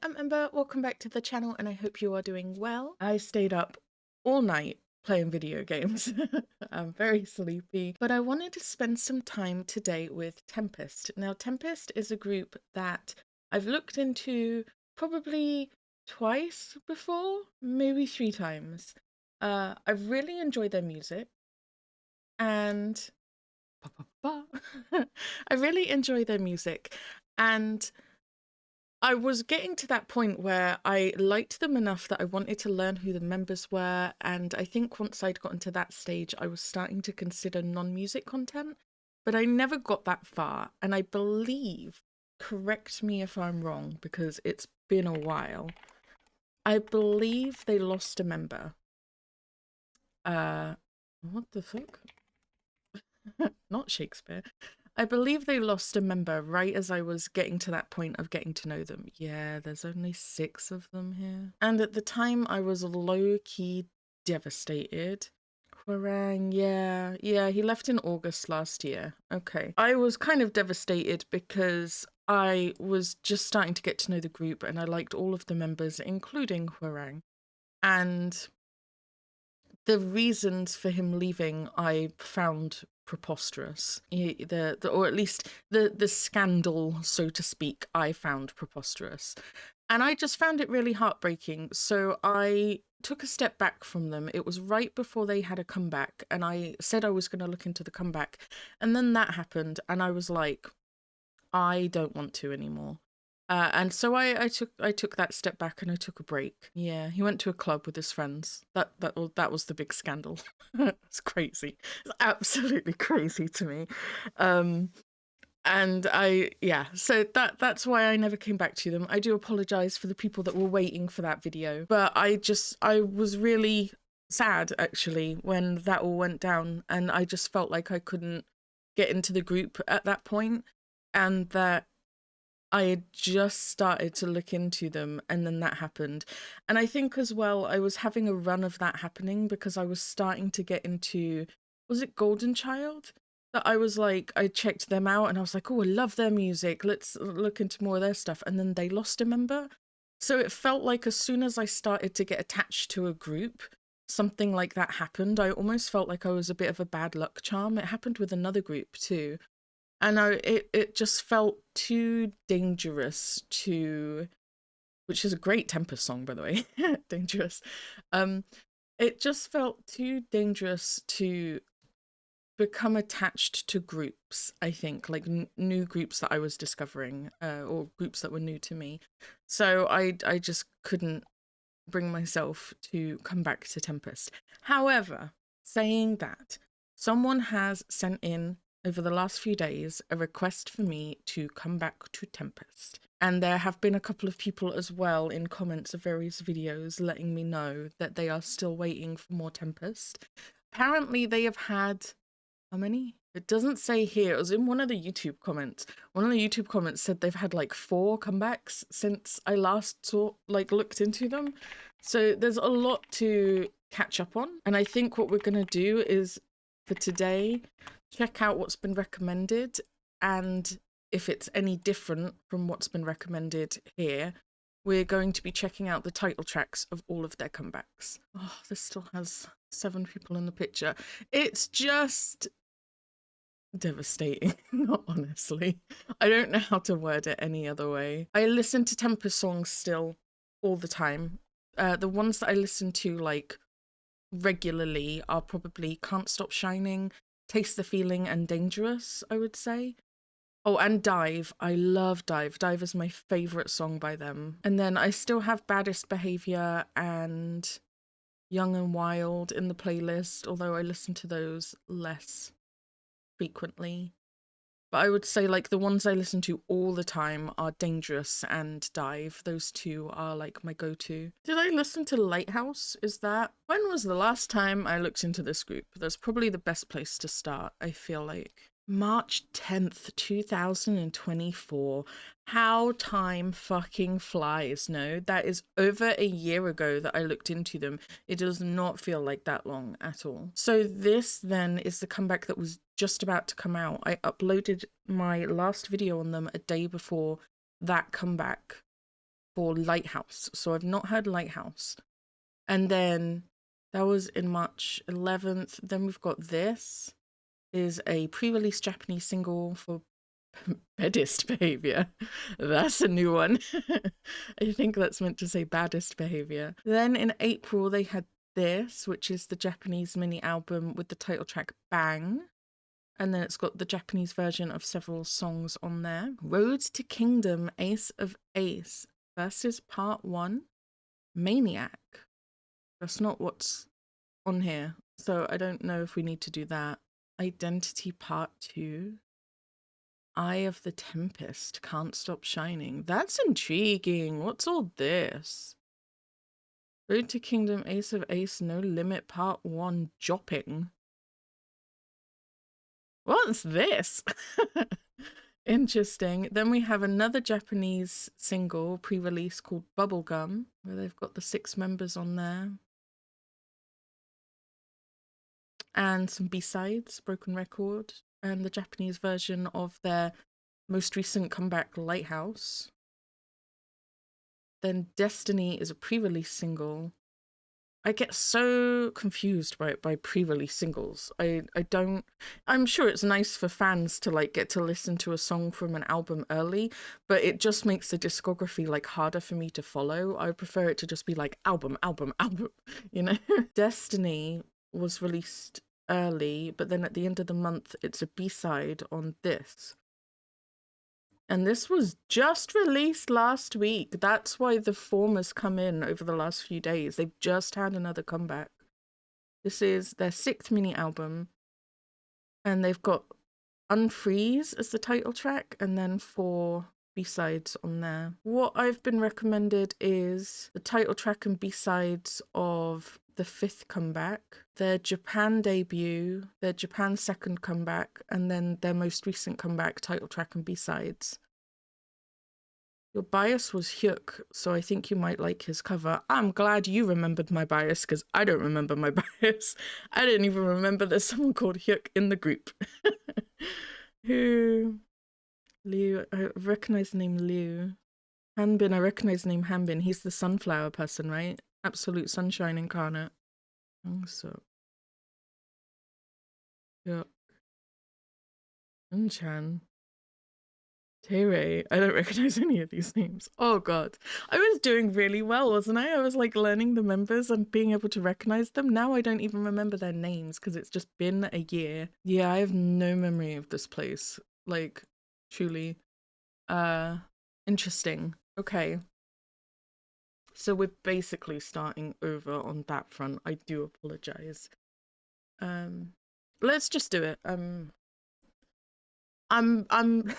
I'm Ember, welcome back to the channel and I hope you are doing well. I stayed up all night playing video games. I'm very sleepy, but I wanted to spend some time today with Tempest. Now, Tempest is a group that I've looked into probably twice before, maybe 3 times. I really enjoy their music and I really enjoy their music and I was getting to that point where I liked them enough that I wanted to learn who the members were, and I think once I'd gotten to that stage, I was starting to consider non-music content, but I never got that far, and I believe, correct me if I'm wrong, because it's been a while, I believe they lost a member. What the fuck? Not Shakespeare. I believe they lost a member right as I was getting to that point of getting to know them. Yeah, there's only 6 of them here. And at the time, I was low-key devastated. Hwarang, yeah, he left in August last year. Okay. I was kind of devastated because I was just starting to get to know the group and I liked all of the members, including Hwarang. And the reasons for him leaving I found preposterous. Or at least the scandal, so to speak, I found preposterous. And I just found it really heartbreaking. So I took a step back from them. It was right before they had a comeback, and I said I was going to look into the comeback. And then that happened, and I was like, I don't want to anymore. And so I took that step back and I took a break. Yeah, he went to a club with his friends. That was the big scandal. It's crazy. It's absolutely crazy to me. And so that's why I never came back to them. I do apologize for the people that were waiting for that video, but I was really sad actually when that all went down, and I just felt like I couldn't get into the group at that point, and that I had just started to look into them, and then that happened. And I think as well, I was having a run of that happening because I was starting to get into, was it Golden Child? That I was like, I checked them out and I was like, oh, I love their music. Let's look into more of their stuff. And then they lost a member. So it felt like as soon as I started to get attached to a group, something like that happened. I almost felt like I was a bit of a bad luck charm. It happened with another group too. And it just felt too dangerous to, which is a great Tempest song, by the way, dangerous. It just felt too dangerous to become attached to groups, I think, like new groups that I was discovering, or groups that were new to me. So I just couldn't bring myself to come back to Tempest. However, saying that, someone has sent in over the last few days a request for me to come back to Tempest. And there have been a couple of people as well in comments of various videos letting me know that they are still waiting for more Tempest. Apparently they have had, how many? It doesn't say here. It was in one of the YouTube comments. One of the YouTube comments said they've had like 4 comebacks since I last looked into them. So there's a lot to catch up on. And I think what we're going to do is, for today, check out what's been recommended. And if it's any different from what's been recommended here, we're going to be checking out the title tracks of all of their comebacks. Oh, this still has 7 people in the picture. It's just devastating, honestly. I don't know how to word it any other way. I listen to Tempest songs still all the time. The ones that I listen to like regularly are probably Can't Stop Shining, Taste the Feeling, and Dangerous, I would say. Oh, and Dive. I love Dive. Dive is my favorite song by them. And then I still have Baddest Behavior and Young and Wild in the playlist, although I listen to those less frequently. But I would say like the ones I listen to all the time are Dangerous and Dive. Those 2 are like my go-to. Did I listen to Lighthouse? Is that, when was the last time I looked into this group? That's probably the best place to start, I feel like. March 10th, 2024. How time fucking flies, no? That is over a year ago that I looked into them. It does not feel like that long at all. So this then is the comeback that was just about to come out. I uploaded my last video on them a day before that comeback for Lighthouse. So I've not heard Lighthouse. And then that was in March 11th. Then we've got this is a pre-release Japanese single for Baddest Behavior. That's a new one. I think that's meant to say Baddest Behavior. Then in April, they had this, which is the Japanese mini album with the title track Bang. And then it's got the Japanese version of several songs on there. Road to Kingdom, Ace of Ace versus Part 1, Maniac. That's not what's on here, so I don't know if we need to do that. Identity Part 2, Eye of the Tempest, Can't Stop Shining. That's intriguing. What's all this? Road to Kingdom, Ace of Ace, No Limit Part 1, Jopping. What's this? Interesting. Then we have another Japanese single pre-release called Bubblegum, where they've got the 6 members on there. And some B-sides, Broken Record, and the Japanese version of their most recent comeback, Lighthouse. Then Destiny is a pre-release single. I get so confused by pre-release singles. I'm sure it's nice for fans to like get to listen to a song from an album early, but it just makes the discography like harder for me to follow. I prefer it to just be like album, you know? Destiny was released early, but then at the end of the month, it's a B-side on this. And this was just released last week. That's why the form has come in over the last few days. They've just had another comeback. This is their 6th mini album. And they've got Unfreeze as the title track, and then 4 B-sides on there. What I've been recommended is the title track and B-sides of the 5th comeback, their Japan debut, their Japan 2nd comeback, and then their most recent comeback, title track and B-sides. Your bias was Hyuk, so I think you might like his cover. I'm glad you remembered my bias, because I don't remember my bias. I didn't even remember there's someone called Hyuk in the group. Who? Liu. I recognize the name Liu. Hanbin, I recognize the name Hanbin. He's the sunflower person, right? Absolute sunshine incarnate. So. Hyuk. Unchan. Tere. I don't recognize any of these names. Oh god. I was doing really well, wasn't I? I was like learning the members and being able to recognize them. Now I don't even remember their names because it's just been a year. Yeah, I have no memory of this place. Like, truly. Interesting. Okay. So we're basically starting over on that front. I do apologize. Let's just do it. I'm I'm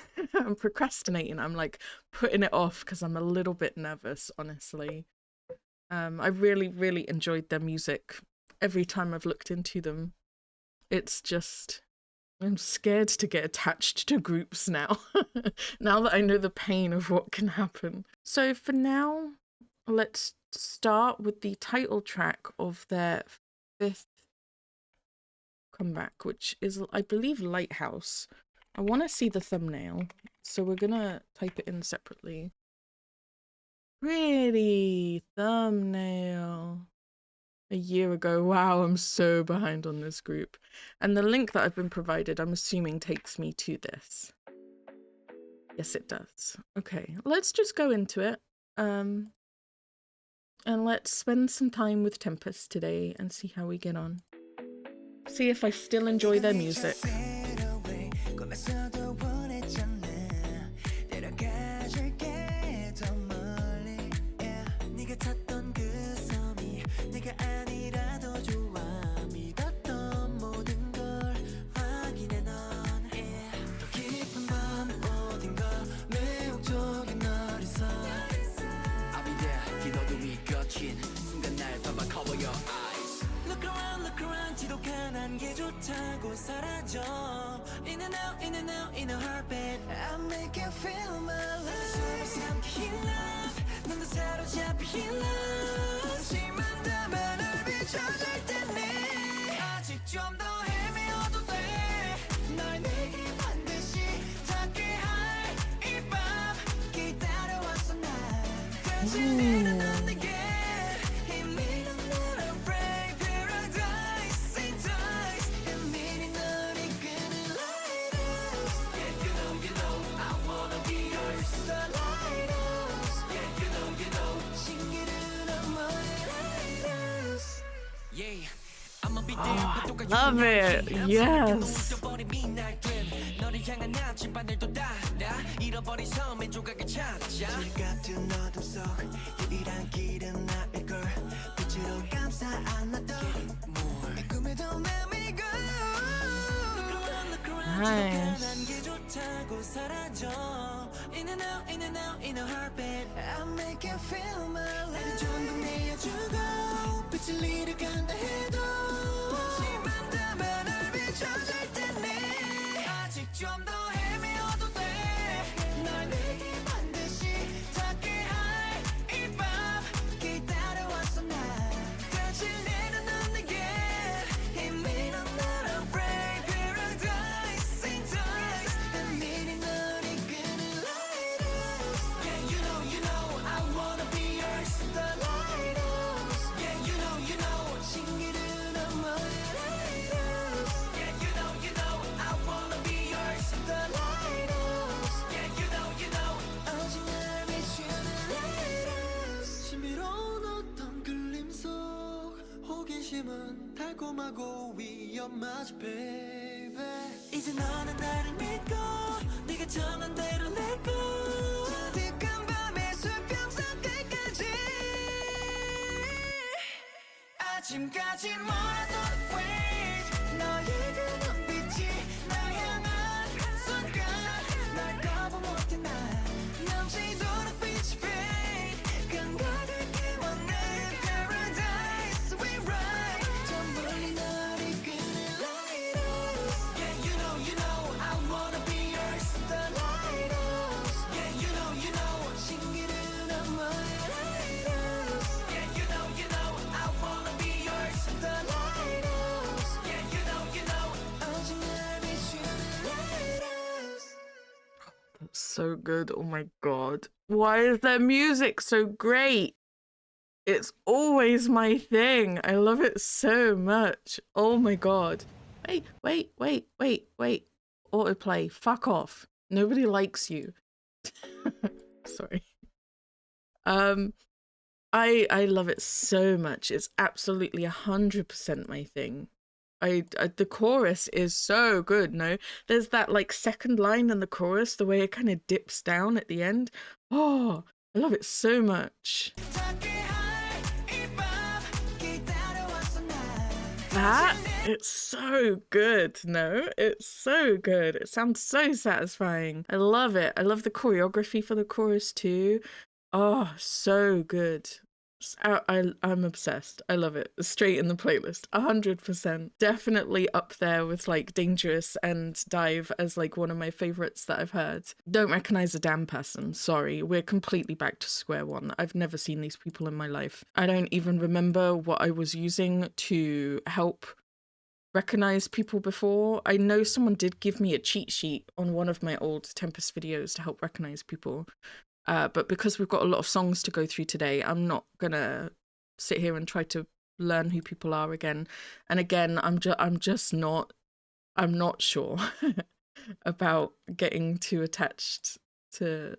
procrastinating. I'm like putting it off because I'm a little bit nervous, honestly. I really enjoyed their music every time I've looked into them. It's just I'm scared to get attached to groups now. Now that I know the pain of what can happen. So for now, let's start with the title track of their 5th comeback, which is, I believe, Lighthouse. I want to see the thumbnail, so we're gonna type it in separately. Pretty thumbnail. A year ago. Wow, I'm so behind on this group. And the link that I've been provided, I'm assuming, takes me to this. Yes, it does. Okay, let's just go into it. And let's spend some time with Tempest today and see how we get on. See if I still enjoy their music. In a heartbeat, I make you feel my love. 삼킨 love, 넌 사로잡힌 love. 심한다면 날 비춰줄 테니 아직 좀 더 헤매어도 돼. 널 내게 반드시 닿게 할 이 밤 기다려왔어 난. Ooh. Oh, I love it. Yes. Nice. 달콤하고 위험하지 baby 이제 너는 나를 믿고 네가 정한 대로 let go 가득한 밤의 수평선 끝까지 아침까지 몰아도 wait 너의 그 눈빛이 날 향한 순간 날 거부 못해 난 넘치도록 빛이 fade 감각을 깨워내 paradise we ride 저 멀리 널 이끄는 lighthouse yeah you know I wanna be yours the lighthouse yeah you know 신기루 너머의 lighthouse yeah you know I wanna be yours the lighthouse yeah you know 오직 날 비추는 lighthouse. That's so good. Oh my god. Why is their music so great? It's always my thing. I love it so much. Oh my god. Wait. Autoplay. Fuck off. Nobody likes you. Sorry. I love it so much. It's absolutely 100% my thing. The chorus is so good. No, there's that like second line in the chorus, the way it kind of dips down at the end. Oh, I love it so much. That it's so good. No, it's so good. It sounds so satisfying. I love it. I love the choreography for the chorus too. Oh, so good. I'm obsessed. I love it. Straight in the playlist. 100%. Definitely up there with like Dangerous and Dive as like one of my favorites that I've heard. Don't recognize a damn person. Sorry. We're completely back to square one. I've never seen these people in my life. I don't even remember what I was using to help recognize people before. I know someone did give me a cheat sheet on one of my old Tempest videos to help recognize people. But because we've got a lot of songs to go through today, I'm not gonna sit here and try to learn who people are again. And again, I'm not sure about getting too attached to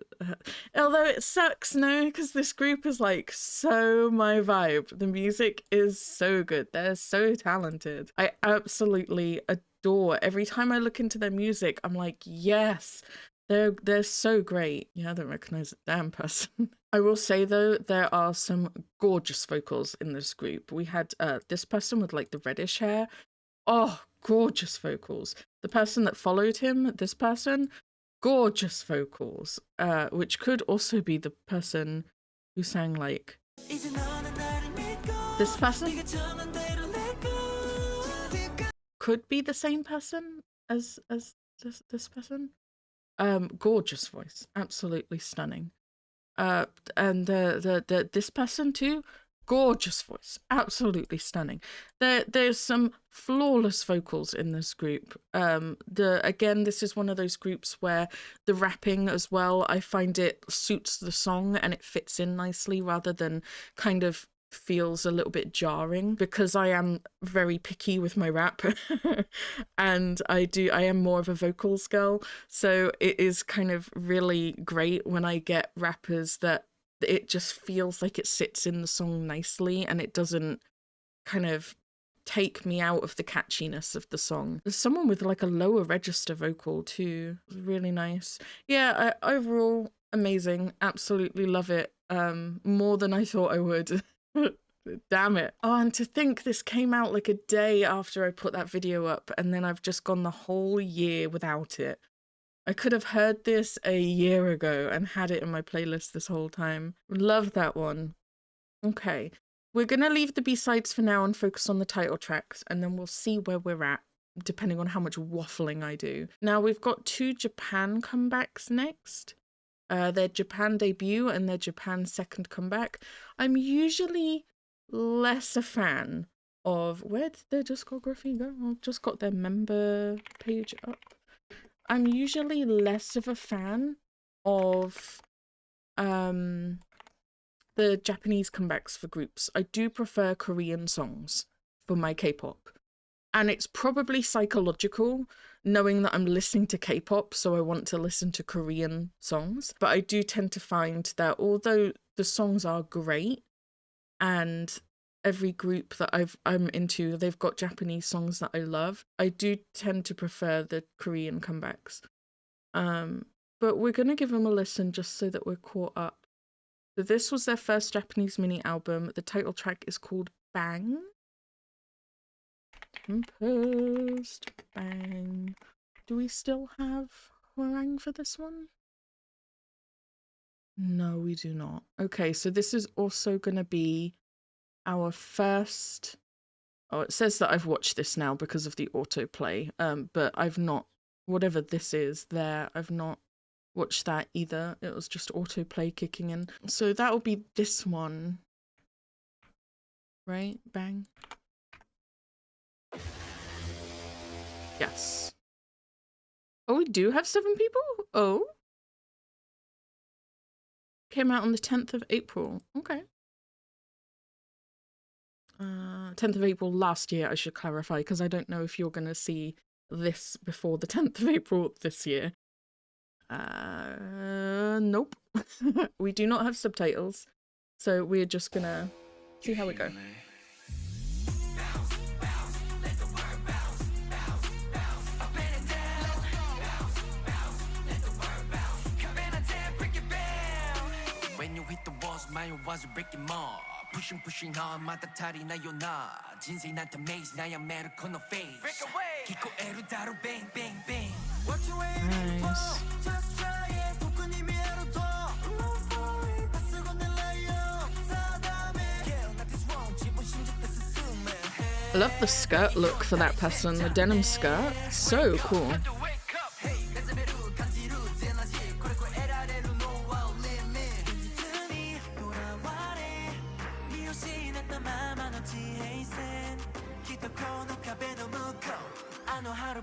although it sucks, no, because this group is like so my vibe. The music is so good. They're so talented. I absolutely adore. Every time I look into their music, I'm like, yes. They're so great. Yeah, I don't recognize a damn person. I will say though, there are some gorgeous vocals in this group. We had this person with like the reddish hair. Oh, gorgeous vocals. The person that followed him, this person, gorgeous vocals. Which could also be the person who sang like this person. Could be the same person as this person. Gorgeous voice, absolutely stunning. And this person too, Gorgeous voice, absolutely stunning. There's some flawless vocals in this group. Again, this is one of those groups where the rapping as well, I find it suits the song and it fits in nicely rather than kind of feels a little bit jarring, because I am very picky with my rap and I am more of a vocals girl, so it is kind of really great when I get rappers that it just feels like it sits in the song nicely and it doesn't kind of take me out of the catchiness of the song. There's someone with like a lower register vocal too. Really nice. Yeah, overall amazing. Absolutely love it. More than I thought I would. Damn it. Oh, and to think this came out like a day after I put that video up, and then I've just gone the whole year without it. I could have heard this a year ago and had it in my playlist this whole time. Love that one. Okay, we're gonna leave the B-sides for now and focus on the title tracks, and then we'll see where we're at, depending on how much waffling I do. Now, we've got 2 Japan comebacks next. Their Japan debut and their Japan second comeback. I'm usually less a fan of... Where did their discography go? I've just got their member page up. I'm usually less of a fan of the Japanese comebacks for groups. I do prefer Korean songs for my K-pop. And it's probably psychological, knowing that I'm listening to K-pop, so I want to listen to Korean songs. But I do tend to find that although the songs are great, and every group that I'm into, they've got Japanese songs that I love, I do tend to prefer the Korean comebacks. But we're going to give them a listen just so that we're caught up. So this was their first Japanese mini album. The title track is called Bang. Tempest, Bang. Do we still have Hwarang for this one? No, we do not. Okay, so this is also going to be our first... Oh, it says that I've watched this now because of the autoplay, but I've not, whatever this is there, I've not watched that either. It was just autoplay kicking in. So that'll be this one. Right? Bang. Yes. Oh, we do have 7 people? Oh. Came out on the 10th of April. Okay. 10th of April last year, I should clarify, because I don't know if you're going to see this before the 10th of April this year. Nope. We do not have subtitles, so we're just going to see how we go. When you hit the walls, my walls are breaking more. Pushing hard, 마다타리 나 요나. 진세 나한테 maze, 나야 메르코 no face. Break away. 기코에루 다루 bang bang bang. What you waiting for? Just try it. 도kun님이 해로도. Move for it. 바스고 내려요. 사담에. Yeah, not this wrong. 지분 심지 때 스스메. I love the skirt look for that person, the denim skirt. So cool.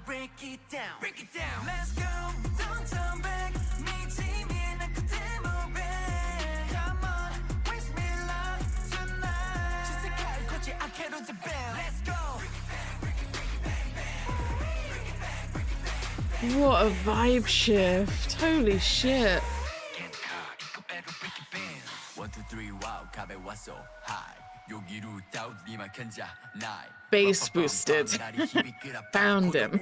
Break it down, break it down. Let's go, don't turn back. 미치면 나 그대로 back. Come on, wish me luck tonight. 지색할 거지 않게 던져 bell. Let's go. What a vibe shift. Holy shit. 1, 2, 3, wow, 가be 왔어. High. Bass boosted. Found him.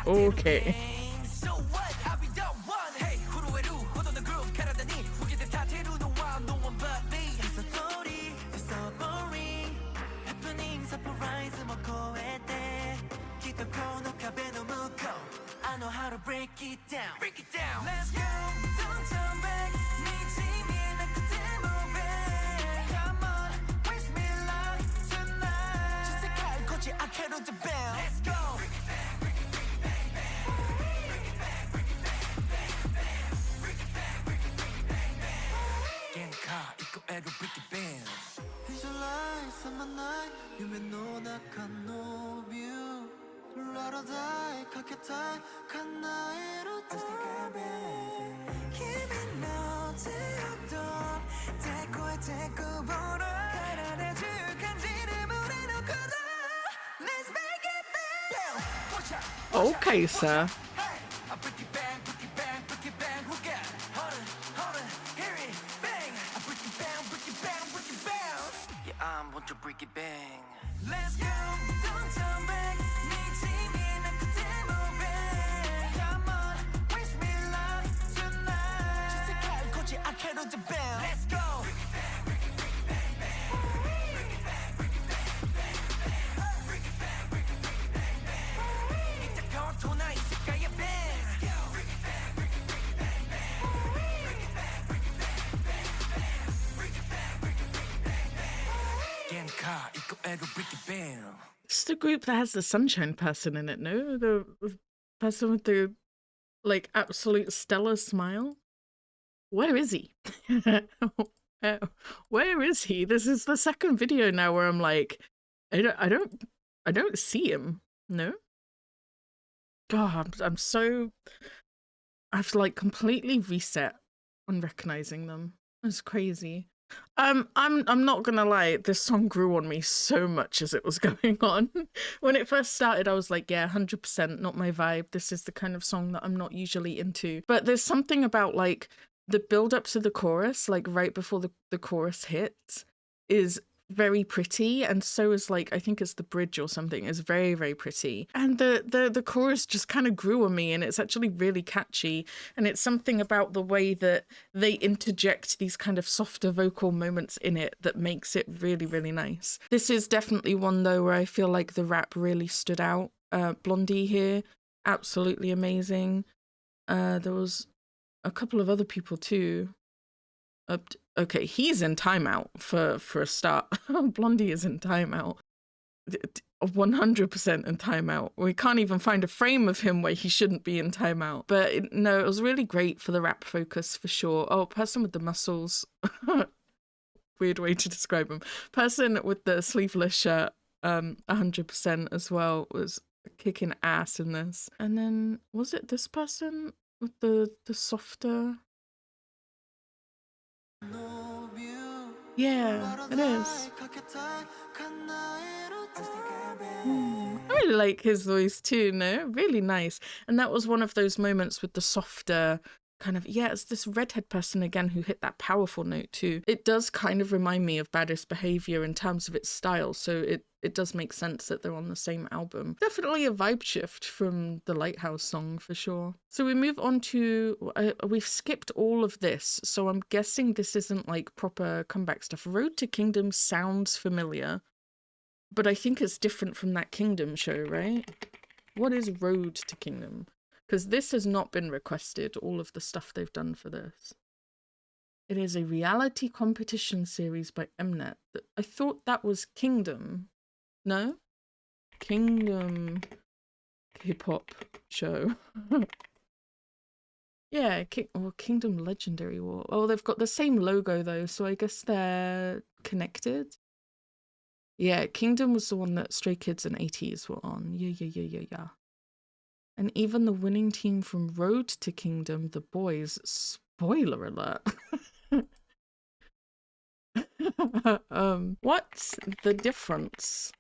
Okay. I know how to break it down. Break it down. Let's go. Don't turn back. 미치면 나 그대로 back. Come on, wish me luck can't the bell. Let's go. Visualize summer night,夢の中のビュー。ララダイかけたい叶えると。君の手をどう手越えてくボール。体中感じる胸の鼓動。Let's make it bang. Watch out. Okay, sir. Hey, I break it bang, break it bang, break it bang. Who got? Hold it, hear it, bang. I break it bang, break it bang, break it bang. Yeah, I'm want to break it bang. Let's go, don't turn back. 네 팀이 나 그대로 bang. Come on, wish me luck tonight. Just a cat, coach, I can't do the bell. Let's go. Break it bang, break it bang, bang, bang. Break it bang, break it bang, bang, bang. Break it bang, break it bang, bang. 이따 거토나 이 색깔의 bang. Let's go. Break it bang, break it bang, bang. Break it bang, break it bang, bang, bang. Break it bang, break it bang, bang. Get car, 이거 애로 break it bang. It's the group that has the sunshine person in it, no? The person with the, like, absolute stellar smile? Where is he? Where is he? This is the second video now where I'm like, I don't see him. No? God, I'm so... I've, like, completely reset on recognizing them. It's crazy. I'm not gonna lie, this song grew on me so much as it was going on. When it first started, I was like, yeah, 100% not my vibe. This is the kind of song that I'm not usually into. But there's something about, like, the build up to the chorus, like right before the chorus hits, is very pretty, and so is, like, I think it's the bridge or something is very, very pretty, and the chorus just kind of grew on me, and it's actually really catchy, and it's something about the way that they interject these kind of softer vocal moments in it that makes it really, really nice. This is definitely one though where I feel like the rap really stood out. Blondie here, absolutely amazing. There was a couple of other people too. Okay, he's in timeout for a start. Blondie is in timeout. 100% in timeout. We can't even find a frame of him where he shouldn't be in timeout. But no, it was really great for the rap focus for sure. Oh, person with the muscles. Weird way to describe him. Person with the sleeveless shirt, 100% as well, was kicking ass in this. And then, was it this person with the softer... Yeah, it is. I really like his voice too, no? Really nice. And that was one of those moments with the softer kind of, yeah, it's this redhead person again who hit that powerful note too. It does kind of remind me of Baddest Behavior in terms of its style, so it does make sense that they're on the same album. Definitely a vibe shift from the Lighthouse song for sure. So we move on to, we've skipped all of this, so I'm guessing this isn't like proper comeback stuff. Road to Kingdom sounds familiar, but I think it's different from that Kingdom show, right? What is Road to Kingdom? Because this has not been requested, all of the stuff they've done for this. It is a reality competition series by Mnet. I thought that was Kingdom. No? Kingdom K-pop show. Yeah, Kingdom Legendary War. Oh, they've got the same logo though, so I guess they're connected. Yeah, Kingdom was the one that Stray Kids and ATEEZ were on. Yeah. And even the winning team from Road to Kingdom, the boys, spoiler alert. What's the difference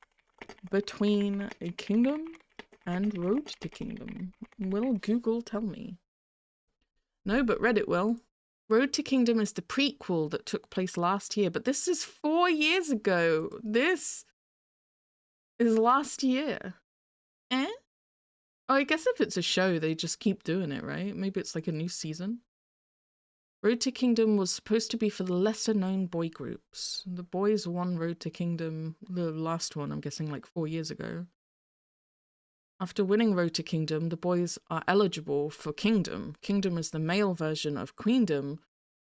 between a Kingdom and Road to Kingdom? Will Google tell me? No, but Reddit will. Road to Kingdom is the prequel that took place last year, but this is 4 years ago. This is last year. Eh? Oh, I guess if it's a show, they just keep doing it, right? Maybe it's like a new season. Road to Kingdom was supposed to be for the lesser-known boy groups. The boys won Road to Kingdom, the last one, I'm guessing like 4 years ago. After winning Road to Kingdom, the boys are eligible for Kingdom. Kingdom is the male version of Queendom.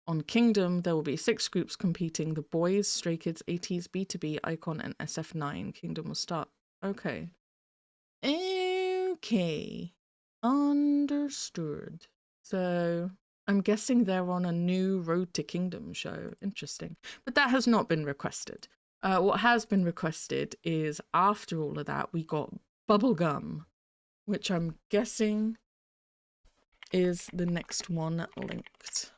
On Kingdom, there will be 6 groups competing. The boys, Stray Kids, ATEEZ, B2B, iKON, and SF9. Kingdom will start Okay. Okay. Understood. So I'm guessing they're on a new Road to Kingdom show. Interesting. But that has not been requested. What has been requested is after all of that, we got Bubblegum, which I'm guessing is the next one linked.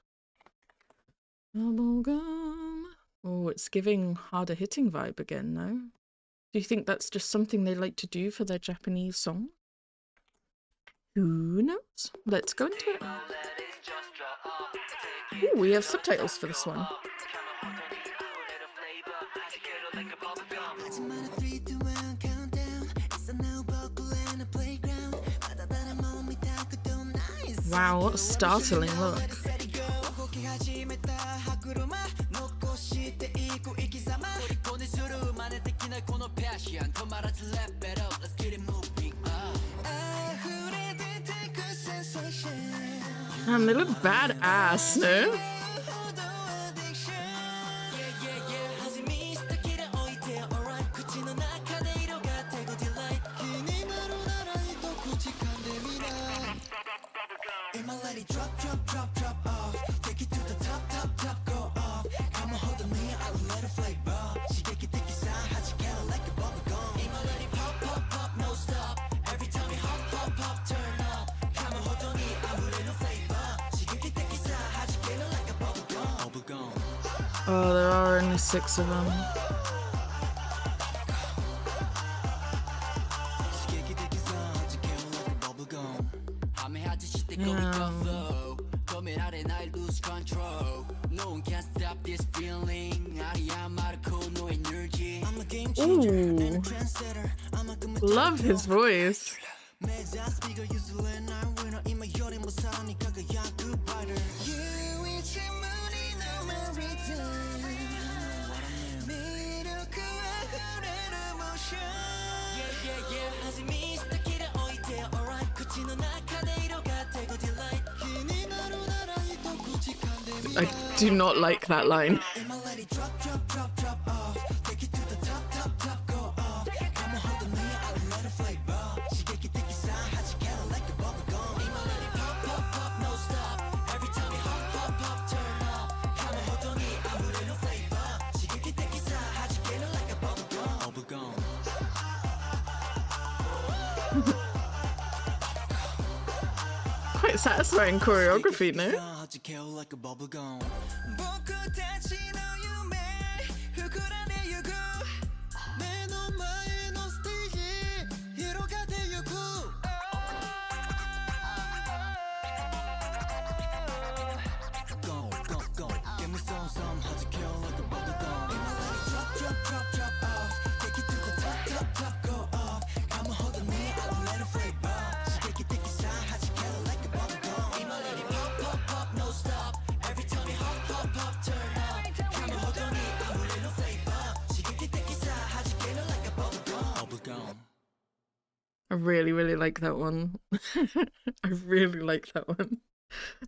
Bubblegum. Oh, it's giving harder hitting vibe again, no? Do you think that's just something they like to do for their Japanese song? Who knows? Let's go into it. Ooh, we have subtitles for this one. Wow, what a startling look. Man, they look badass, no? Oh, there are only 6 of them. Ooh. Love his voice. I do not like that line. Quite satisfying choreography, no? I really, really like that one. I really like that one.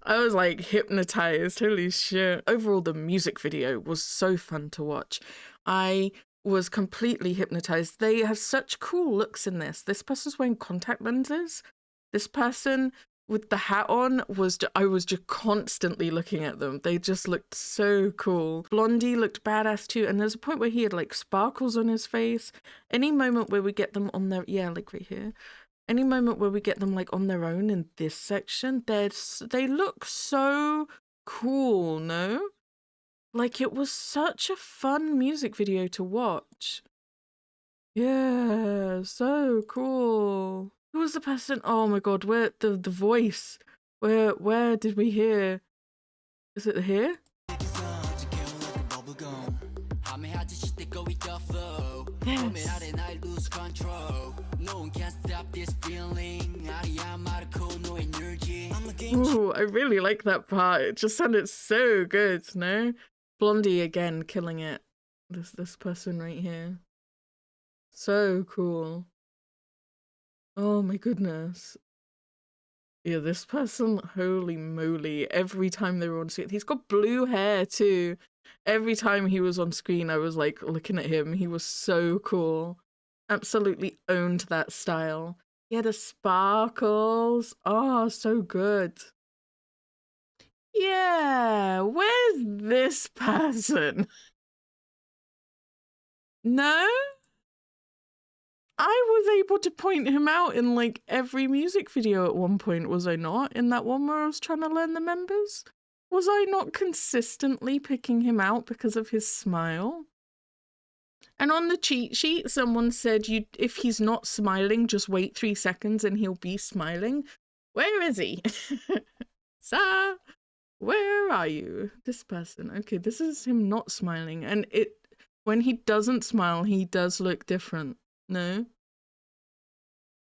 I was like hypnotized. Holy shit. Overall, the music video was so fun to watch. I was completely hypnotized. They have such cool looks in this. This person's wearing contact lenses. This person with the hat on I was just constantly looking at them. They just looked so cool. Blondie looked badass too. And there's a point where he had like sparkles on his face. Any moment where we get them on their, yeah, like right here. Any moment where we get them like on their own in this section, they look so cool, no? Like it was such a fun music video to watch. Yeah, so cool. Who was the person? Oh my god, where the voice? Where did we hear? Is it here? Yes. Ooh, I really like that part. It just sounded so good, no? Blondie again killing it. This person right here. So cool. Oh my goodness. Yeah, this person, holy moly. Every time they were on screen, he's got blue hair too. Every time he was on screen, I was like looking at him. He was so cool. Absolutely owned that style. Yeah, the sparkles. Oh, so good. Yeah, where's this person? No? I was able to point him out in like every music video at one point, was I not? In that one where I was trying to learn the members? Was I not consistently picking him out because of his smile? And on the cheat sheet, someone said, if he's not smiling, just wait 3 seconds and he'll be smiling. Where is he? Sir, where are you? This person. Okay, this is him not smiling. And when he doesn't smile, he does look different. No?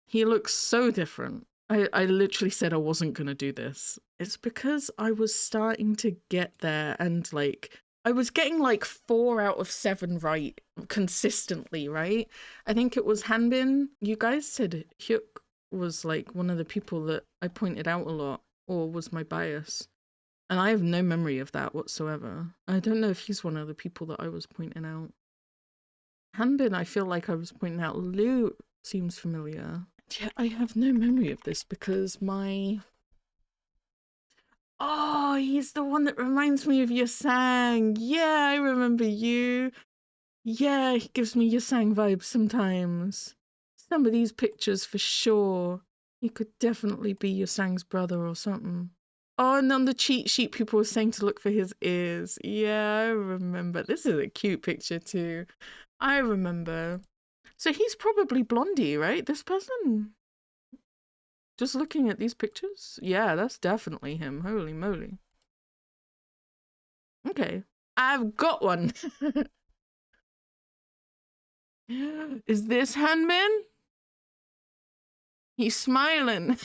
He looks so different. I literally said I wasn't going to do this. It's because I was starting to get there and like, I was getting like 4 out of 7 right consistently, right? I think it was Hanbin. You guys said Hyuk was like one of the people that I pointed out a lot, or was my bias. And I have no memory of that whatsoever. I don't know if he's one of the people that I was pointing out. Hanbin, I feel like I was pointing out. Liu seems familiar. Yeah, I have no memory of this because my... Oh, he's the one that reminds me of Yasang. Yeah, I remember you. Yeah, he gives me Yasang vibes sometimes. Some of these pictures for sure. He could definitely be Yasang's brother or something. Oh, and on the cheat sheet, people were saying to look for his ears. Yeah, I remember. This is a cute picture too. I remember. So he's probably Blondie, right? This person? Just looking at these pictures? Yeah, that's definitely him. Holy moly. Okay. I've got one. Is this Hanmin? He's smiling.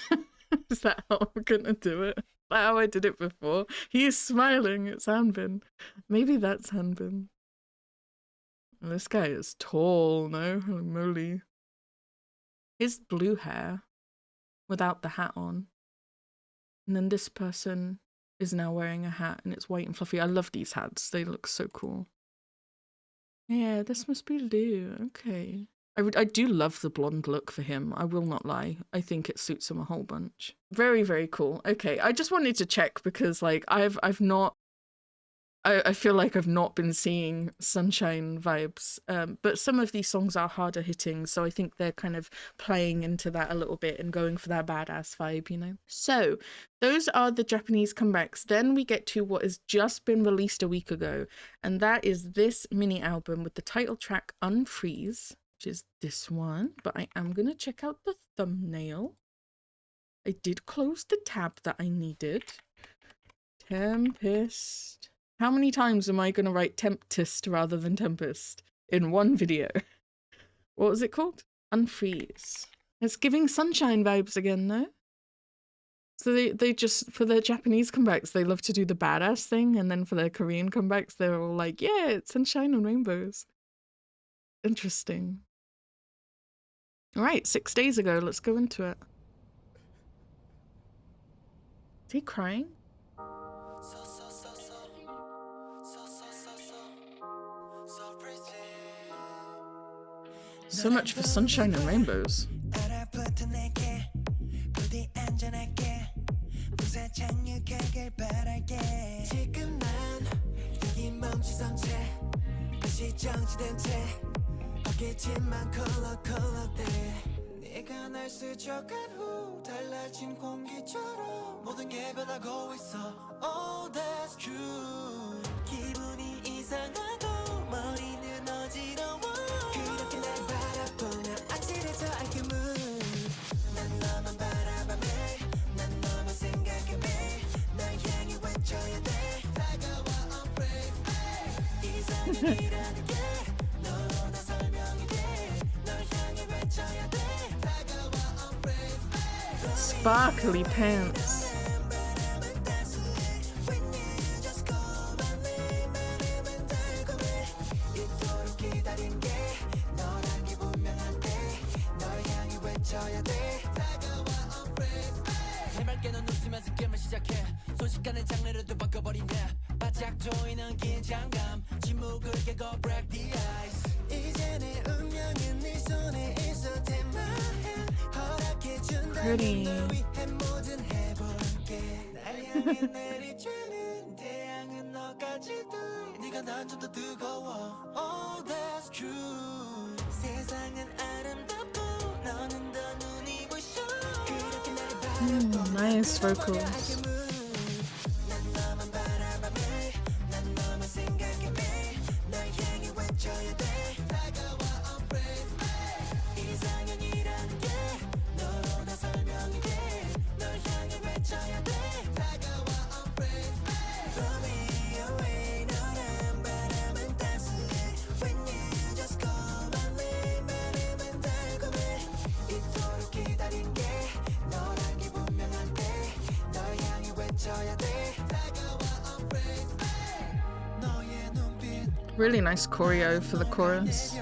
Is that how I'm gonna do it? How I did it before. He's smiling. It's Hanbin. Maybe that's Hanbin. This guy is tall, no? Holy moly. His blue hair without the hat on. And then this person is now wearing a hat and it's white and fluffy. I love these hats. They look so cool. Yeah, this must be Liu. Okay. I do love the blonde look for him. I will not lie. I think it suits him a whole bunch. Very, very cool. Okay, I just wanted to check because like I've not... I feel like I've not been seeing Sunshine vibes, but some of these songs are harder hitting, so I think they're kind of playing into that a little bit and going for that badass vibe, you know? So, those are the Japanese comebacks. Then we get to what has just been released a week ago, and that is this mini album with the title track Unfreeze, which is this one, but I am going to check out the thumbnail. I did close the tab that I needed. Tempest... How many times am I going to write Tempest rather than Tempest in one video? What was it called? Unfreeze. It's giving Sunshine vibes again, though. So they just, for their Japanese comebacks, they love to do the badass thing. And then for their Korean comebacks, they're all like, yeah, it's sunshine and rainbows. Interesting. All right, 6 days ago. Let's go into it. Is he crying? So much for sunshine and rainbows. Oh, that's true. 기분이 이상하고 머리는 어지러워. 그렇게 날 바라보면 아찔해져 I can move. 난 너만 바라봐 매일. 난 너만 생각해 매일. 널 향해 외쳐야 돼. 다가와 unfreeze. 이상형이라는 게 너로 다 설명이 돼. 널 향해 외쳐야 돼. 다가와 unfreeze. Sparkly pants. 순식간에 장르를 바꿔버리네 바짝 조이는 긴장감 침묵을 깨고 break the ice 이제 내 운명은 네 손에 pretty. Nice vocals. Really nice choreo for the chorus.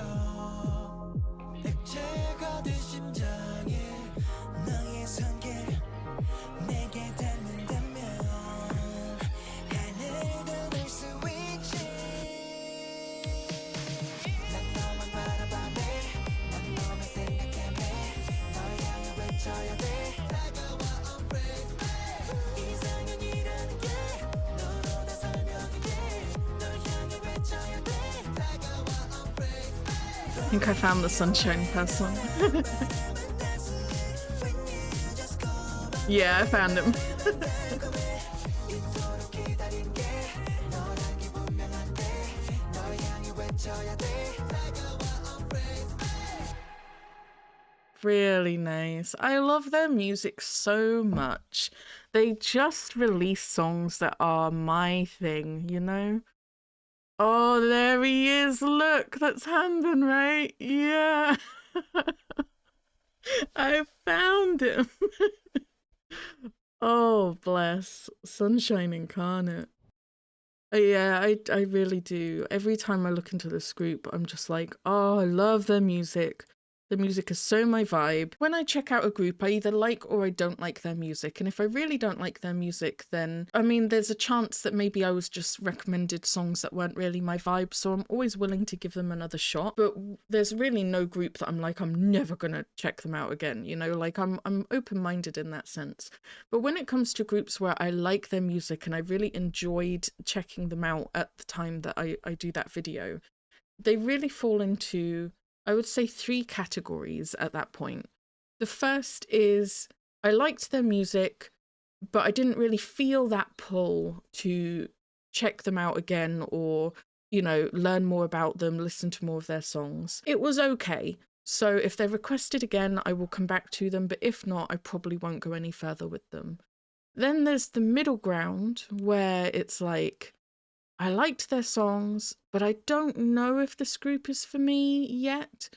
I think I found the sunshine person. Yeah, I found him. Really nice. I love their music so much. They just release songs that are my thing, you know? Oh, there he is. Look, that's Hanbin, right? Yeah. I found him. Oh, bless. Sunshine incarnate. Yeah, I really do. Every time I look into this group, I'm just like, oh, I love their music. The music is so my vibe. When I check out a group, I either like or I don't like their music. And if I really don't like their music, then, I mean, there's a chance that maybe I was just recommended songs that weren't really my vibe. So I'm always willing to give them another shot. But there's really no group that I'm like, I'm never going to check them out again. You know, like I'm open-minded in that sense. But when it comes to groups where I like their music and I really enjoyed checking them out at the time that I do that video, they really fall into, I would say, 3 categories at that point. The first is I liked their music, but I didn't really feel that pull to check them out again or, you know, learn more about them, listen to more of their songs. It was okay. So if they're requested again, I will come back to them, but if not, I probably won't go any further with them. Then there's the middle ground where it's like, I liked their songs, but I don't know if this group is for me yet.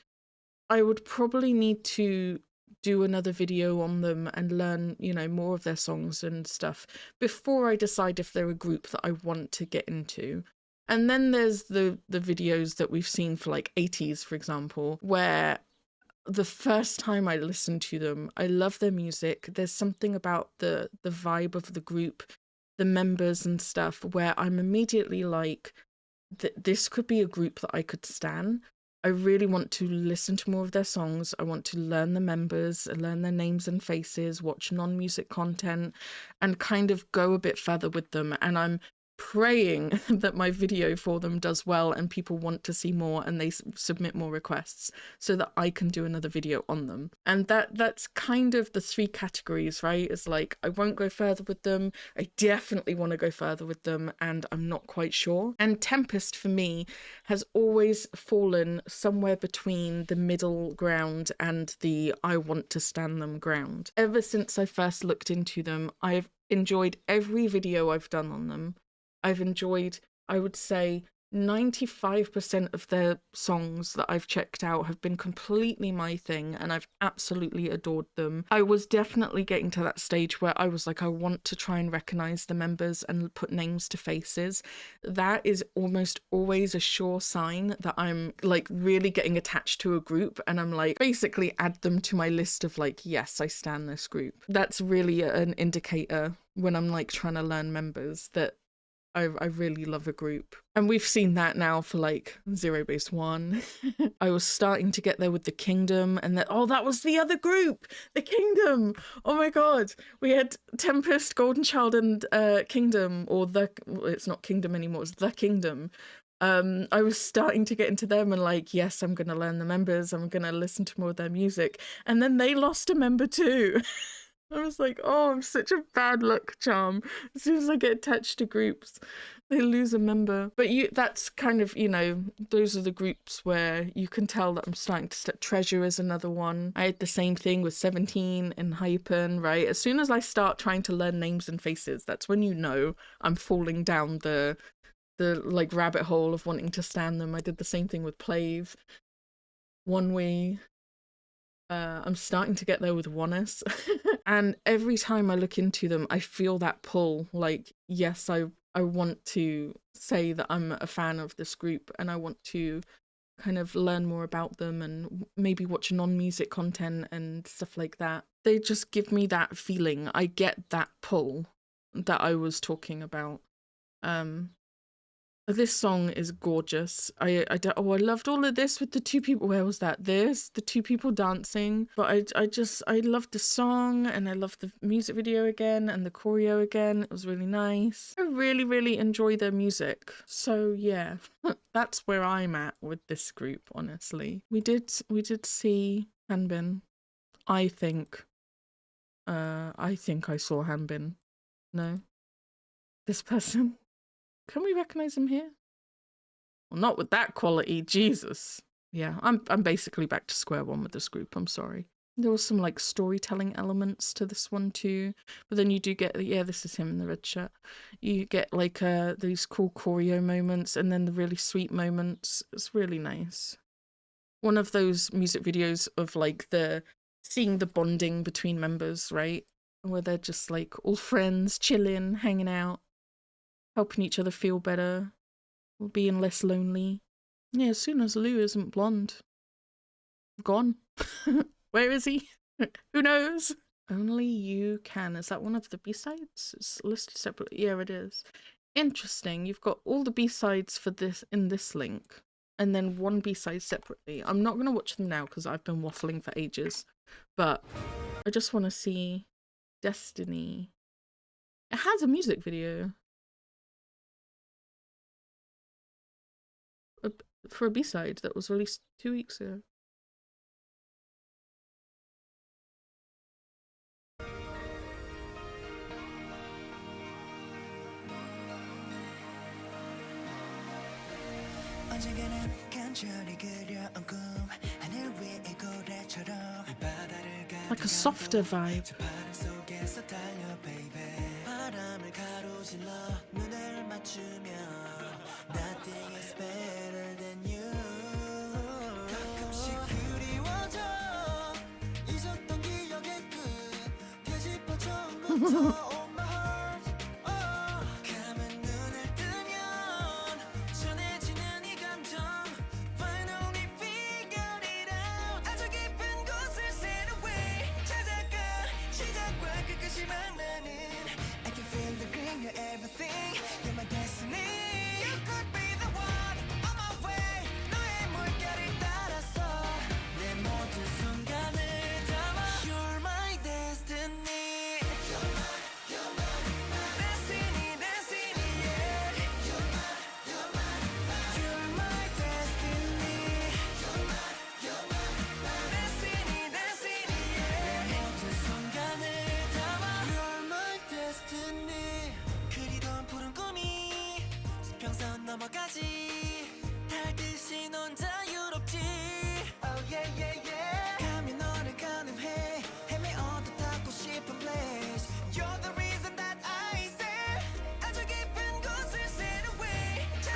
I would probably need to do another video on them and learn, you know, more of their songs and stuff before I decide if they're a group that I want to get into. And then there's the videos that we've seen for like 80s, for example, where the first time I listened to them, I love their music. There's something about the vibe of the group, the members and stuff, where I'm immediately like, this could be a group that I could stan. I really want to listen to more of their songs. I want to learn the members, learn their names and faces, watch non-music content, and kind of go a bit further with them. And I'm praying that my video for them does well and people want to see more and they submit more requests so that I can do another video on them. And that's kind of the 3 categories, right? It's like, I won't go further with them, I definitely want to go further with them, and I'm not quite sure. And Tempest for me has always fallen somewhere between the middle ground and the I want to stan them ground. Ever since I first looked into them, I've enjoyed every video I've done on them. I've enjoyed, I would say, 95% of their songs that I've checked out have been completely my thing, and I've absolutely adored them. I was definitely getting to that stage where I was like, I want to try and recognize the members and put names to faces. That is almost always a sure sign that I'm like really getting attached to a group, and I'm like, basically add them to my list of like, yes, I stan this group. That's really an indicator when I'm like trying to learn members that I really love a group. And we've seen that now for like Zero Base One. I was starting to get there with the Kingdom, and that was the other group, the Kingdom. Oh my god. We had Tempest, Golden Child, and Kingdom, it's not Kingdom anymore, it's the Kingdom. I was starting to get into them and like, yes, I'm gonna learn the members, I'm gonna listen to more of their music. And then they lost a member too. I was like, oh, I'm such a bad luck charm. As soon as I get attached to groups, they lose a member. But that's kind of, those are the groups where you can tell that I'm starting to start. Treasure is another one. I had the same thing with 17 and Hypen, right? As soon as I start trying to learn names and faces, that's when I'm falling down the like rabbit hole of wanting to stand them. I did the same thing with Plave, One Way. I'm starting to get there with Oneness. And every time I look into them, I feel that pull. Like, yes, I want to say that I'm a fan of this group and I want to kind of learn more about them and maybe watch non-music content and stuff like that. They just give me that feeling. I get that pull that I was talking about. This song is gorgeous. I loved all of this with the two people. Where was that? The two people dancing. But I loved the song and I loved the music video again and the choreo again. It was really nice. I really, really enjoy their music. So yeah, that's where I'm at with this group, honestly. We did see Hanbin. I think I saw Hanbin. No? This person? Can we recognize him here? Well, not with that quality, Jesus. Yeah, I'm basically back to square one with this group, I'm sorry. There was some like storytelling elements to this one too, but then you do get, yeah, this is him in the red shirt. You get like these cool choreo moments and then the really sweet moments. It's really nice. One of those music videos of like seeing the bonding between members, right? Where they're just like all friends, chilling, hanging out, helping each other feel better, being less lonely. Yeah, as soon as Lou isn't blonde, gone. Where is he? Who knows? Only You Can. Is that one of the B-sides? It's listed separately. Yeah, it is. Interesting. You've got all the B-sides for this in this link, and then one B-side separately. I'm not going to watch them now because I've been waffling for ages, but I just want to see Destiny. It has a music video. For a B-side that was released 2 weeks ago. Like a softer vibe.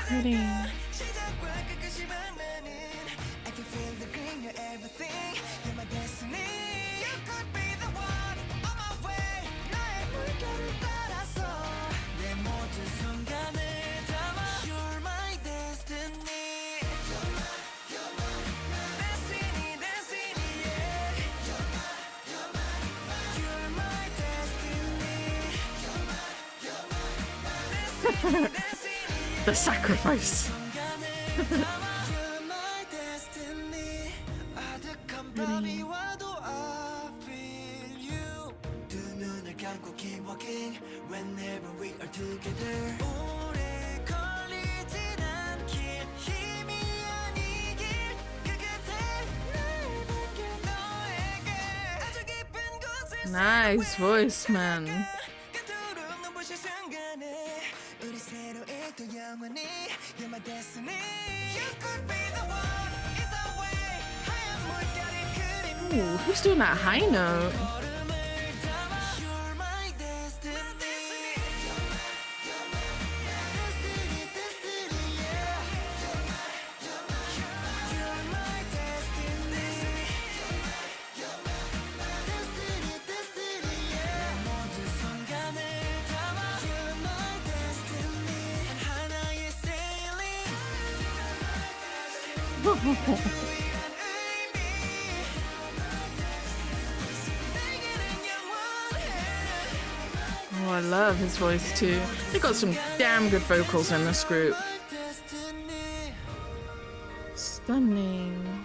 Pretty. The sacrifice. Whenever we are together Nice voice, man. Ooh, who's doing that high note? Oh, I love his voice too. They got some damn good vocals in this group. Stunning.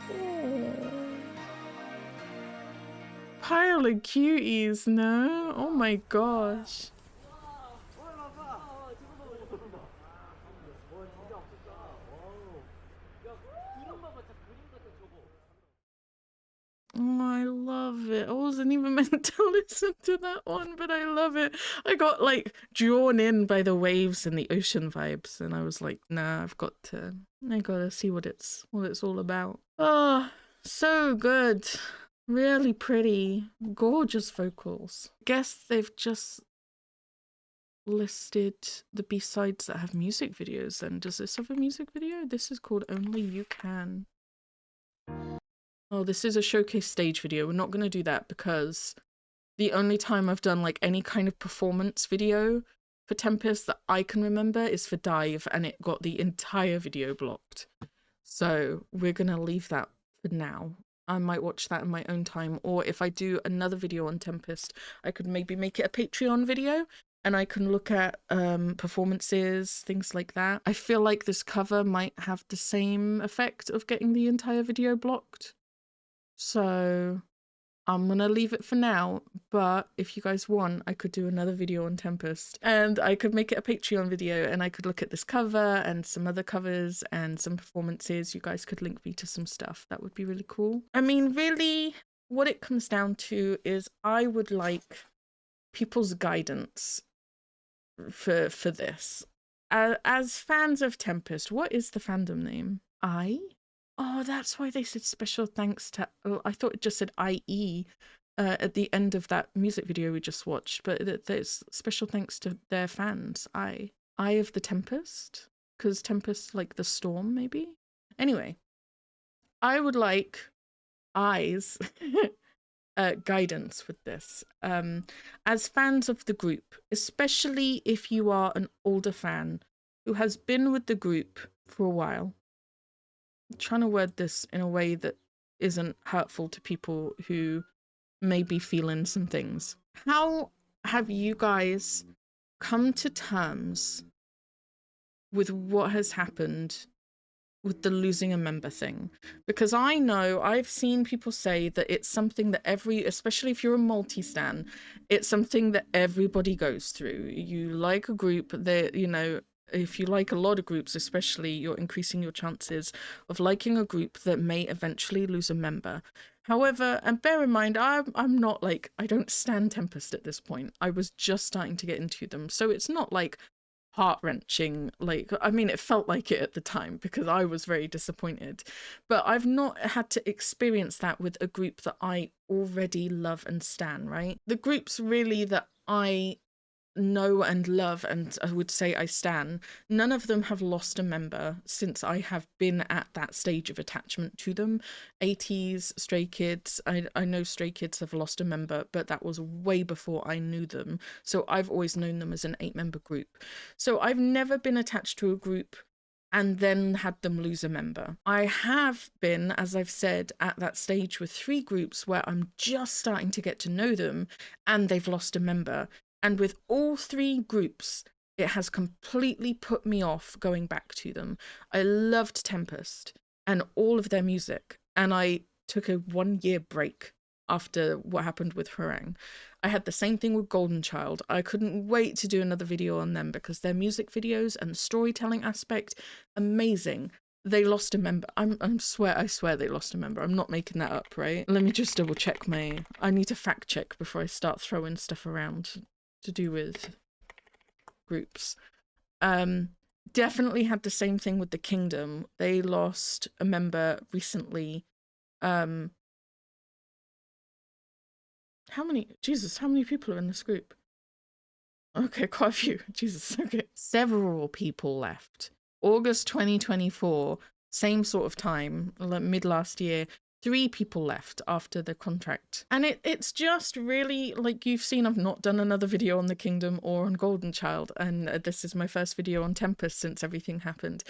Oh. Pile of cuties, no? Oh my gosh. Oh, I love it. I wasn't even meant to listen to that one, but I love it. I got like drawn in by the waves and the ocean vibes, and I was like, nah, I gotta see what it's all about. Oh, so good. Really pretty. Gorgeous vocals. Guess they've just listed the B-sides that have music videos then. Does this have a music video? This is called Only You Can. Oh, this is a showcase stage video. We're not going to do that because the only time I've done like any kind of performance video for Tempest that I can remember is for Dive, and it got the entire video blocked. So we're going to leave that for now. I might watch that in my own time, or if I do another video on Tempest, I could maybe make it a Patreon video and I can look at performances, things like that. I feel like this cover might have the same effect of getting the entire video blocked. So I'm gonna leave it for now, but if you guys want, I could do another video on Tempest and I could make it a Patreon video and I could look at this cover and some other covers and some performances. You guys could link me to some stuff. That would be really cool. I mean, really, what it comes down to is I would like people's guidance for this. As fans of Tempest, what is the fandom name? Oh, that's why they said special thanks to... Oh, I thought it just said IE at the end of that music video we just watched, but there's special thanks to their fans. Eye of the Tempest? Because Tempest, like the storm, maybe? Anyway, I would like eyes guidance with this. As fans of the group, especially if you are an older fan who has been with the group for a while, trying to word this in a way that isn't hurtful to people who may be feeling some things. How have you guys come to terms with what has happened with the losing a member thing? Because I know I've seen people say that it's something that especially if you're a multi-stan, it's something that everybody goes through. You like a group that, you know, if you like a lot of groups, especially, you're increasing your chances of liking a group that may eventually lose a member. However, and bear in mind, I'm not like, I don't stand Tempest at this point. I was just starting to get into them. So it's not like heart-wrenching. Like, I mean, it felt like it at the time because I was very disappointed. But I've not had to experience that with a group that I already love and stan, right? The groups really that I know and love and I would say I stan, none of them have lost a member since I have been at that stage of attachment to them. 80s, Stray Kids, I know Stray Kids have lost a member, but that was way before I knew them, so I've always known them as an 8-member group. So I've never been attached to a group and then had them lose a member. I have been, as I've said, at that stage with 3 groups where I'm just starting to get to know them and they've lost a member. And with all three groups, it has completely put me off going back to them. I loved Tempest and all of their music, and I took a 1-year break after what happened with Harang. I had the same thing with Golden Child. I couldn't wait to do another video on them because their music videos and the storytelling aspect, amazing. They lost a member. I swear they lost a member. I'm not making that up, right? Let me just double check I need to fact check before I start throwing stuff around to do with groups. Definitely had the same thing with the Kingdom. They lost a member recently. How many people are in this group? Okay, quite a few. Jesus, okay. Several people left. August 2024, same sort of time, mid last year, 3 people left after the contract. And it's just really, like you've seen, I've not done another video on the Kingdom or on Golden Child, and this is my first video on Tempest since everything happened.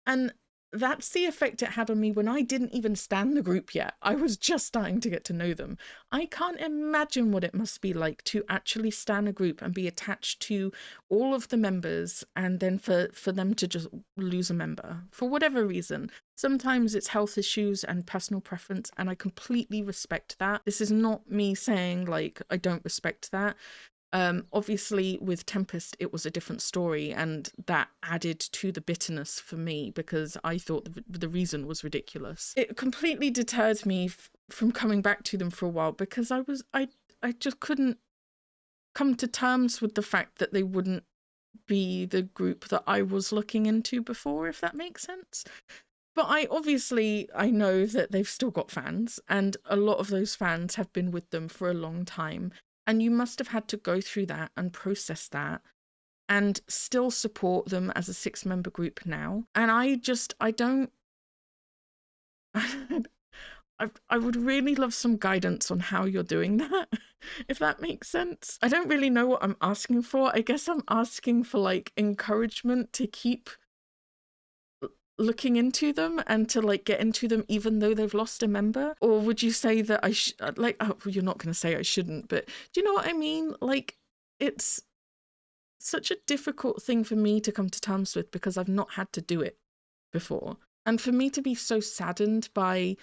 And that's the effect it had on me when I didn't even stan the group yet. I was just starting to get to know them. I can't imagine what it must be like to actually stan a group and be attached to all of the members, and then for them to just lose a member for whatever reason. Sometimes it's health issues and personal preference, and I completely respect that. This is not me saying like I don't respect that. Obviously with Tempest it was a different story, and that added to the bitterness for me because I thought the reason was ridiculous. It completely deterred me from coming back to them for a while because I just couldn't come to terms with the fact that they wouldn't be the group that I was looking into before, if that makes sense. But I know that they've still got fans, and a lot of those fans have been with them for a long time. And you must have had to go through that and process that and still support them as a 6-member group now. And I don't... I would really love some guidance on how you're doing that, if that makes sense. I don't really know what I'm asking for. I guess I'm asking for like encouragement to keep looking into them and to like get into them even though they've lost a member. Or would you say that I like, oh, you're not going to say I shouldn't, but do you know what I mean? Like, it's such a difficult thing for me to come to terms with because I've not had to do it before, and for me to be so saddened by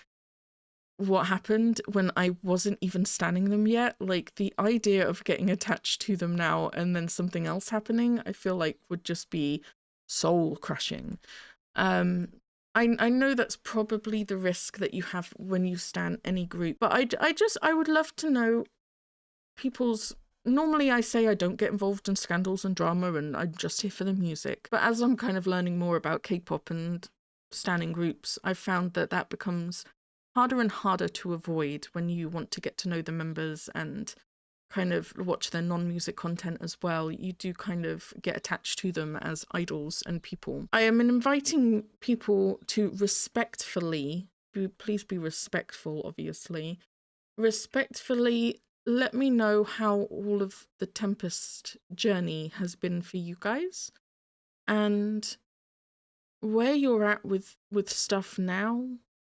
what happened when I wasn't even standing them yet, like the idea of getting attached to them now and then something else happening, I feel like would just be soul crushing. I know that's probably the risk that you have when you stan any group, but I would love to know people's... Normally I say I don't get involved in scandals and drama and I'm just here for the music, but as I'm kind of learning more about K-pop and standing groups, I've found that that becomes harder and harder to avoid when you want to get to know the members and kind of watch their non-music content as well. You do kind of get attached to them as idols and people. I am inviting people to respectfully, please be respectful, obviously, respectfully let me know how all of the Tempest journey has been for you guys and where you're at with stuff now.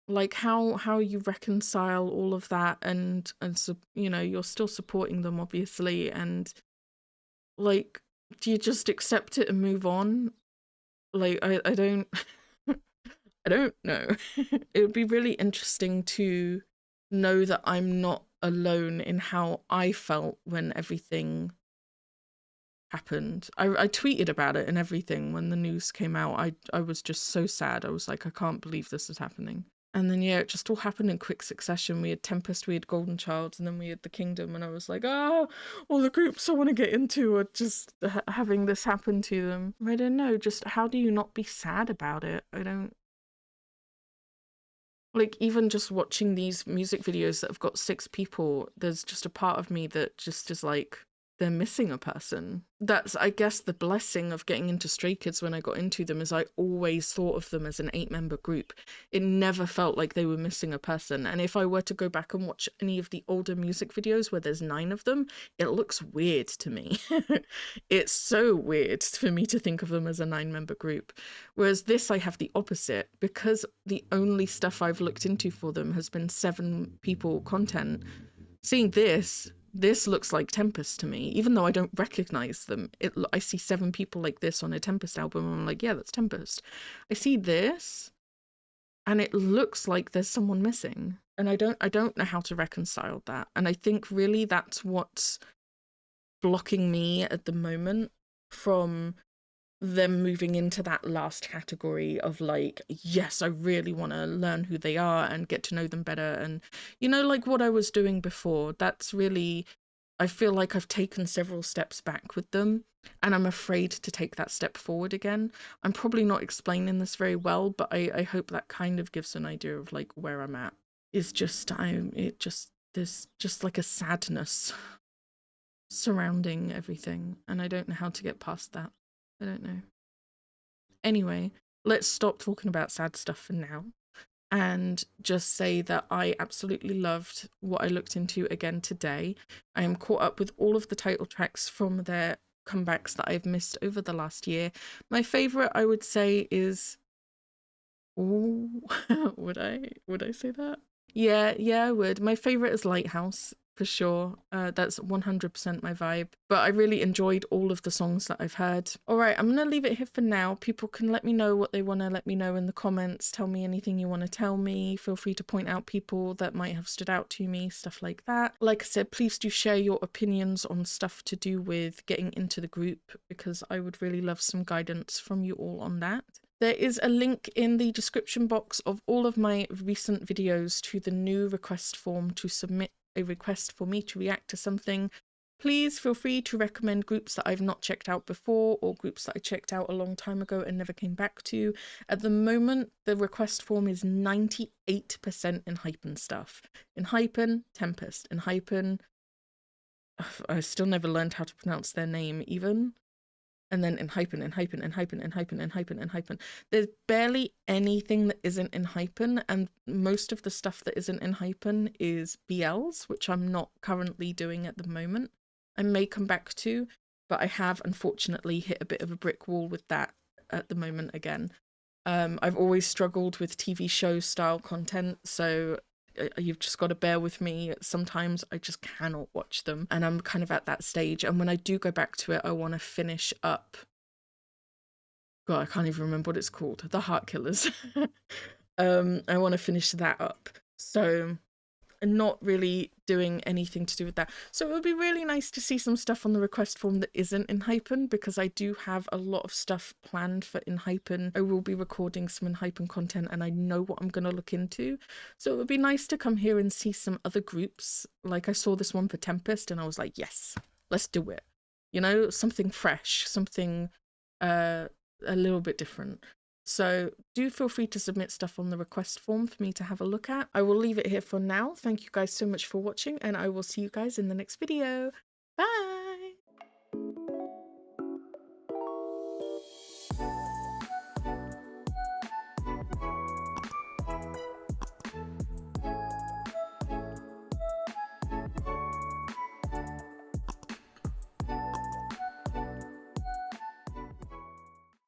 Like how you reconcile all of that and so, you know, you're still supporting them obviously, and like, do you just accept it and move on? Like I don't I don't know. It would be really interesting to know that I'm not alone in how I felt when everything happened. I tweeted about it and everything when the news came out. I was just so sad. I was like, I can't believe this is happening. And then, yeah, it just all happened in quick succession. We had Tempest, we had Golden Child, and then we had the Kingdom. And I was like, oh, all the groups I want to get into are just having this happen to them. I don't know, just how do you not be sad about it? I don't... Like, even just watching these music videos that have got 6 people, there's just a part of me that just is like, they're missing a person. That's, I guess, the blessing of getting into Stray Kids when I got into them, is I always thought of them as an 8-member group. It never felt like they were missing a person. And if I were to go back and watch any of the older music videos where there's 9 of them, it looks weird to me. It's so weird for me to think of them as a 9-member group. Whereas this, I have the opposite, because the only stuff I've looked into for them has been 7 people content. Seeing this this looks like Tempest to me, even though I don't recognize them. I see 7 people like this on a Tempest album, and I'm like, yeah, that's Tempest. I see this, and it looks like there's someone missing, and I don't know how to reconcile that. And I think really that's what's blocking me at the moment from them moving into that last category of like, yes, I really want to learn who they are and get to know them better. And, you know, like what I was doing before, that's really, I feel like I've taken several steps back with them, and I'm afraid to take that step forward again. I'm probably not explaining this very well, but I hope that kind of gives an idea of like where I'm at. It's just, there's just like a sadness surrounding everything, and I don't know how to get past that. I don't know. Anyway, let's stop talking about sad stuff for now and just say that I absolutely loved what I looked into again today. I am caught up with all of the title tracks from their comebacks that I've missed over the last year. My favorite, I would say, is... Ooh, would I say that? Yeah, I would. My favorite is Lighthouse, for sure. That's 100% my vibe. But I really enjoyed all of the songs that I've heard. All right, I'm going to leave it here for now. People can let me know what they want to let me know in the comments. Tell me anything you want to tell me. Feel free to point out people that might have stood out to me, stuff like that. Like I said, please do share your opinions on stuff to do with getting into the group, because I would really love some guidance from you all on that. There is a link in the description box of all of my recent videos to the new request form to submit a request for me to react to something. Please feel free to recommend groups that I've not checked out before, or groups that I checked out a long time ago and never came back to. At the moment, the request form is 98% Enhypen stuff. Enhypen, Tempest. Enhypen, I still never learned how to pronounce their name even. And then Enhypen. There's barely anything that isn't Enhypen, and most of the stuff that isn't Enhypen is BLs, which I'm not currently doing at the moment. I may come back to, but I have unfortunately hit a bit of a brick wall with that at the moment again. I've always struggled with TV show style content, so you've just got to bear with me. Sometimes I just cannot watch them, and I'm kind of at that stage. And when I do go back to it, I want to finish up... God, I can't even remember what it's called. The Heart Killers. I want to finish that up. So I'm not really doing anything to do with that. So it would be really nice to see some stuff on the request form that isn't Enhypen, because I do have a lot of stuff planned for Enhypen. I will be recording some Enhypen content, and I know what I'm going to look into. So it would be nice to come here and see some other groups. Like I saw this one for Tempest, and I was like, yes, let's do it. You know, something fresh, something a little bit different. So do feel free to submit stuff on the request form for me to have a look at. I will leave it here for now. Thank you guys so much for watching, and I will see you guys in the next video. Bye!